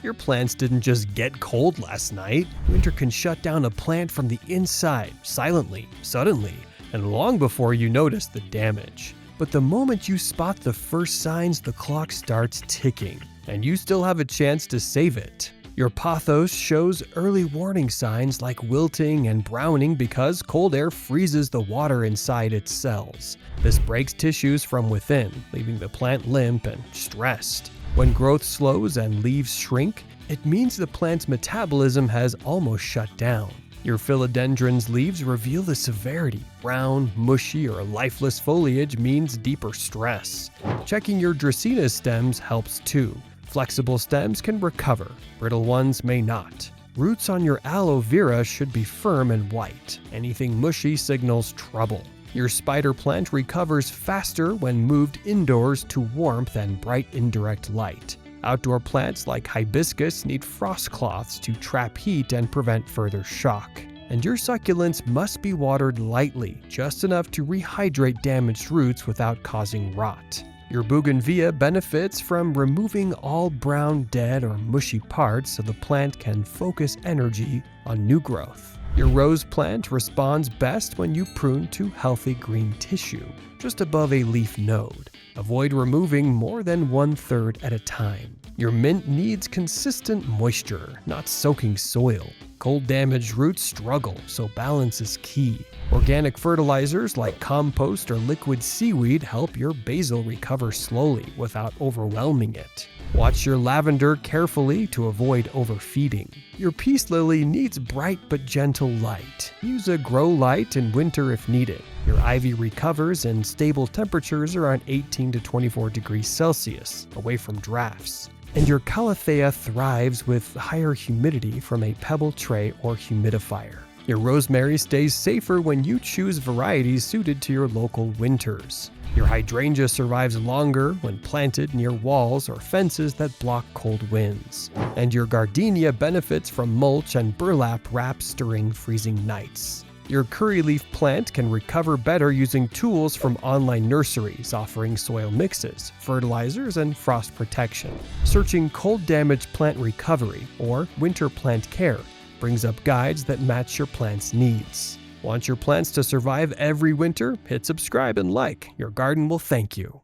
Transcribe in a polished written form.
Your plants didn't just get cold last night. Winter can shut down a plant from the inside, silently, suddenly, and long before you notice the damage. But the moment you spot the first signs, the clock starts ticking, and you still have a chance to save it. Your pothos shows early warning signs like wilting and browning because cold air freezes the water inside its cells. This breaks tissues from within, leaving the plant limp and stressed. When growth slows and leaves shrink, it means the plant's metabolism has almost shut down. Your philodendron's leaves reveal the severity. Brown, mushy, or lifeless foliage means deeper stress. Checking your dracaena stems helps too. Flexible stems can recover, brittle ones may not. Roots on your aloe vera should be firm and white. Anything mushy signals trouble. Your spider plant recovers faster when moved indoors to warmth and bright indirect light. Outdoor plants like hibiscus need frost cloths to trap heat and prevent further shock. And your succulents must be watered lightly, just enough to rehydrate damaged roots without causing rot. Your bougainvillea benefits from removing all brown, dead, or mushy parts so the plant can focus energy on new growth. Your rose plant responds best when you prune to healthy green tissue, just above a leaf node. Avoid removing more than 1/3 at a time. Your mint needs consistent moisture, not soaking soil. Cold-damaged roots struggle, so balance is key. Organic fertilizers like compost or liquid seaweed help your basil recover slowly without overwhelming it. Watch your lavender carefully to avoid overfeeding. Your peace lily needs bright but gentle light. Use a grow light in winter if needed. Your ivy recovers in stable temperatures around 18 to 24 degrees Celsius, away from drafts. And your calathea thrives with higher humidity from a pebble tray or humidifier. Your rosemary stays safer when you choose varieties suited to your local winters. Your hydrangea survives longer when planted near walls or fences that block cold winds. And your gardenia benefits from mulch and burlap wraps during freezing nights. Your curry leaf plant can recover better using tools from online nurseries offering soil mixes, fertilizers, and frost protection. Searching cold-damaged plant recovery or winter plant care brings up guides that match your plant's needs. Want your plants to survive every winter? Hit subscribe and like. Your garden will thank you.